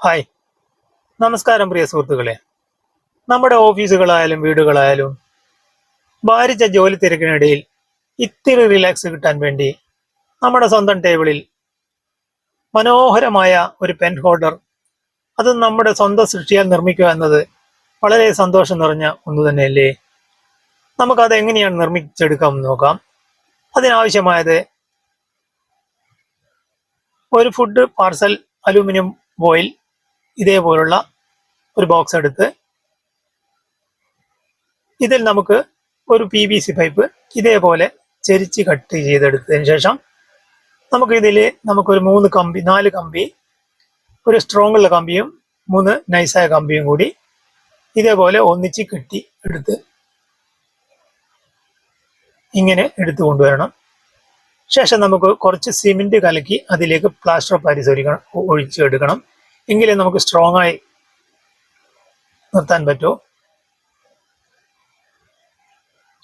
Hi, നമസ്കാരം പ്രിയ സുഹൃത്തുക്കളെ. നമ്മുടെ ഓഫീസുകളായാലും വീടുകളായാലും ഭാരിച്ച ജോലി തിരക്കിനിടയിൽ ഇത്തിരി റിലാക്സ് കിട്ടാൻ വേണ്ടി നമ്മുടെ സ്വന്തം ടേബിളിൽ മനോഹരമായ ഒരു പെൻ ഹോൾഡർ, അത് നമ്മുടെ സ്വന്തം സൃഷ്ടിയാൽ നിർമ്മിക്കുക എന്നത് വളരെ സന്തോഷം നിറഞ്ഞ ഒന്ന് തന്നെയല്ലേ. നമുക്കത് എങ്ങനെയാണ് നിർമ്മിച്ചെടുക്കാമെന്ന് നോക്കാം. അതിനാവശ്യമായത് ഒരു ഫുഡ് പാർസൽ അലൂമിനിയം ഫോയിൽ ഇതേപോലുള്ള ഒരു ബോക്സ് എടുത്ത് ഇതിൽ നമുക്ക് ഒരു PVC പൈപ്പ് ഇതേപോലെ ചെരിച്ച് കട്ട് ചെയ്തെടുത്തതിന് ശേഷം നമുക്കൊരു 4 കമ്പി, ഒരു സ്ട്രോങ് ഉള്ള കമ്പിയും 3 നൈസായ കമ്പിയും കൂടി ഇതേപോലെ ഒന്നിച്ച് കെട്ടി എടുത്ത് ഇങ്ങനെ എടുത്തു കൊണ്ടുവരണം. ശേഷം നമുക്ക് കുറച്ച് സിമെന്റ് കലക്കി അതിലേക്ക് പ്ലാസ്റ്റർ ഓഫ് പാരീസ് ഒഴിച്ചെടുക്കണം. എങ്കിലേ നമുക്ക് സ്ട്രോങ് ആയി നിർത്താൻ പറ്റൂ.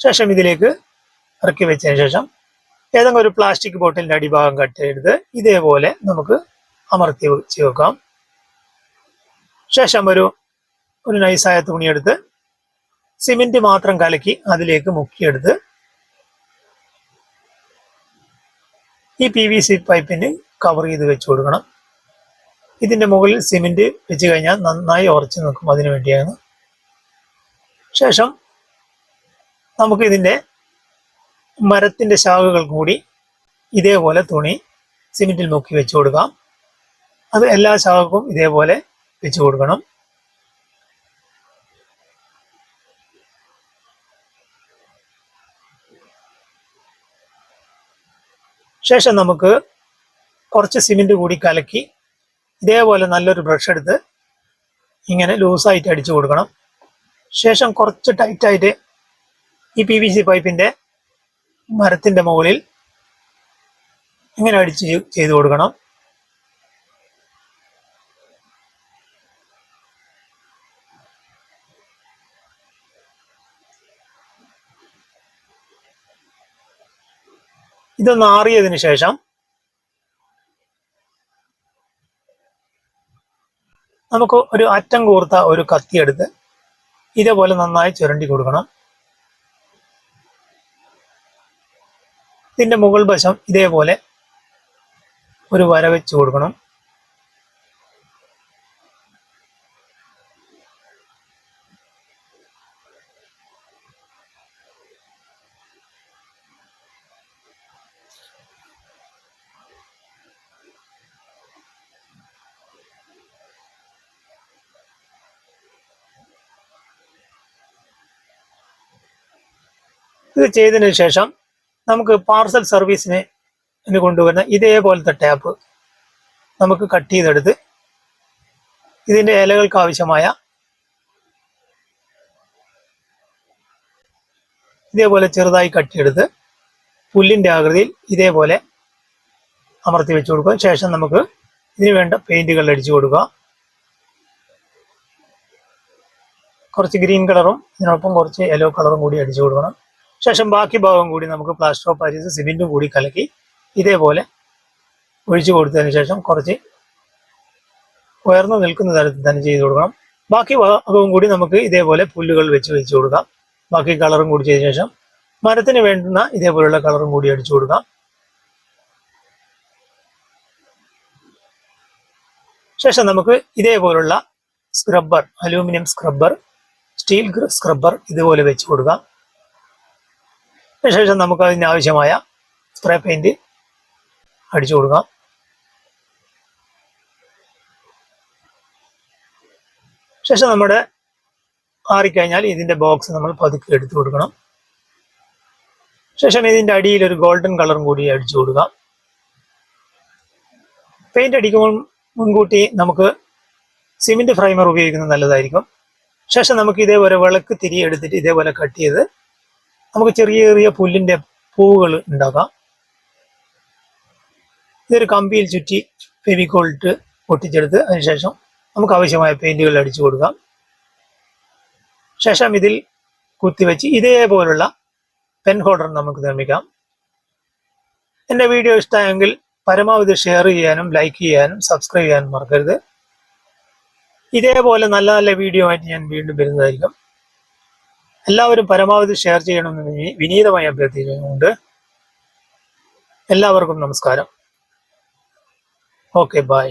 ശേഷം ഇതിലേക്ക് ഇറക്കി വെച്ചതിന് ശേഷം ഏതെങ്കിലും ഒരു പ്ലാസ്റ്റിക് ബോട്ടിലിന്റെ അടിഭാഗം കട്ട് ചെയ്ത് ഇതേപോലെ നമുക്ക് അമർത്തി വെച്ച് വെക്കാം. ശേഷം ഒരു നൈസായ തുണിയെടുത്ത് സിമെന്റ് മാത്രം കലക്കി അതിലേക്ക് മുക്കിയെടുത്ത് ഈ PVC പൈപ്പിന് കവർ ചെയ്ത് വെച്ച് കൊടുക്കണം. ഇതിന്റെ മുകളിൽ സിമെന്റ് വെച്ച് കഴിഞ്ഞാൽ നന്നായി ഉറച്ചു നിൽക്കും, അതിനു വേണ്ടിയാണ്. ശേഷം നമുക്ക് ഇതിന്റെ മരത്തിന്റെ ശാഖകൾ കൂടി ഇതേപോലെ തുണി സിമെന്റിൽ മുക്കി വെച്ച് കൊടുക്കാം. അത് എല്ലാ ശാഖക്കും ഇതേപോലെ വെച്ച് കൊടുക്കണം. ശേഷം നമുക്ക് കുറച്ച് സിമെന്റ് കൂടി കലക്കി ഇതേപോലെ നല്ലൊരു ബ്രഷ് എടുത്ത് ഇങ്ങനെ ലൂസായിട്ട് അടിച്ചു കൊടുക്കണം. ശേഷം കുറച്ച് ടൈറ്റായിട്ട് ഈ PVC പൈപ്പിന്റെ മരത്തിന്റെ മുകളിൽ ഇങ്ങനെ ചെയ്തു കൊടുക്കണം. ഇതൊന്ന് ആറിയതിനു ശേഷം നമുക്ക് ഒരു അറ്റം കൂർത്ത ഒരു കത്തിയെടുത്ത് ഇതേപോലെ നന്നായി ചുരണ്ടി കൊടുക്കണം. ഇതിന്റെ മുകൾ വശം ഇതേപോലെ ഒരു വര വെച്ച് കൊടുക്കണം. ഇത് ചെയ്തതിനു ശേഷം നമുക്ക് പാർസൽ സർവീസിന് കൊണ്ടുവരുന്ന ഇതേപോലത്തെ ടാപ്പ് നമുക്ക് കട്ട് ചെയ്തെടുത്ത് ഇതിന്റെ ഇലകൾക്ക് ആവശ്യമായ ഇതേപോലെ ചെറുതായി കട്ടിയെടുത്ത് പുല്ലിന്റെ ആകൃതിയിൽ ഇതേപോലെ അമർത്തി വെച്ച് കൊടുക്കുക. ശേഷം നമുക്ക് ഇതിന് വേണ്ട പെയിന്റുകൾ അടിച്ചു കൊടുക്കുക. കുറച്ച് ഗ്രീൻ കളറും ഇതിനൊപ്പം കുറച്ച് യെല്ലോ കളറും കൂടി അടിച്ചു കൊടുക്കണം. ശേഷം ബാക്കി ഭാഗം കൂടി നമുക്ക് പ്ലാസ്റ്റർ ഓഫ് പാരീസ് സിമെന്റും കൂടി കലക്കി ഇതേപോലെ ഒഴിച്ചു കൊടുത്തതിന് ശേഷം കുറച്ച് ഉയർന്നു നിൽക്കുന്ന തരത്തിൽ തന്നെ ചെയ്ത് കൊടുക്കണം. ബാക്കി ഭാഗവും കൂടി നമുക്ക് ഇതേപോലെ പുല്ലുകൾ വെച്ച് കൊടുക്കാം. ബാക്കി കളറും കൂടി ചെയ്ത ശേഷം മരത്തിന് വേണ്ടുന്ന ഇതേപോലുള്ള കളറും കൂടി അടിച്ചു കൊടുക്കാം. ശേഷം നമുക്ക് ഇതേപോലുള്ള scrubber, aluminium scrubber, steel scrubber ഇതുപോലെ വെച്ച് കൊടുക്കാം. ശേഷം നമുക്ക് അതിന് ആവശ്യമായ സ്പ്രേ പെയിന്റ് അടിച്ചു കൊടുക്കാം. ശേഷം നമ്മുടെ ആറിക്കഴിഞ്ഞാൽ ഇതിന്റെ ബോക്സ് നമ്മൾ പതുക്കെ എടുത്തു കൊടുക്കണം. ശേഷം ഇതിന്റെ അടിയിൽ ഒരു ഗോൾഡൻ കളറും കൂടി അടിച്ചു കൊടുക്കാം. പെയിന്റ് അടിക്കുമ്പോൾ മുൻകൂട്ടി നമുക്ക് സിമെന്റ് ഫ്രൈമർ ഉപയോഗിക്കുന്നത് നല്ലതായിരിക്കും. ശേഷം നമുക്ക് ഇതേപോലെ വിളക്ക് തിരി എടുത്തിട്ട് ഇതേപോലെ കട്ട് ചെയ്ത് നമുക്ക് ചെറിയ ചെറിയ പുല്ലിന്റെ പൂവുകൾ ഉണ്ടാക്കാം. ഇതൊരു കമ്പിയിൽ ചുറ്റി ഫെവിക്കോൾ ഇട്ട് ഒട്ടിച്ചെടുത്ത് അതിനുശേഷം നമുക്ക് ആവശ്യമായ പെയിന്റുകൾ അടിച്ചു കൊടുക്കാം. ശേഷം ഇതിൽ കുത്തിവെച്ച് ഇതേപോലുള്ള പെൻ ഹോൾഡർ നമുക്ക് നിർമ്മിക്കാം. എൻ്റെ വീഡിയോ ഇഷ്ടമായെങ്കിൽ പരമാവധി ഷെയർ ചെയ്യാനും ലൈക്ക് ചെയ്യാനും സബ്സ്ക്രൈബ് ചെയ്യാനും മറക്കരുത്. ഇതേപോലെ നല്ല നല്ല വീഡിയോ ആയിട്ട് ഞാൻ വീണ്ടും വരുന്നതായിരിക്കും. എല്ലാവരും പരമാവധി ഷെയർ ചെയ്യണമെന്ന് വിനീതമായി അഭ്യർത്ഥിക്കുന്നുണ്ട്. എല്ലാവർക്കും നമസ്കാരം. Okay, by.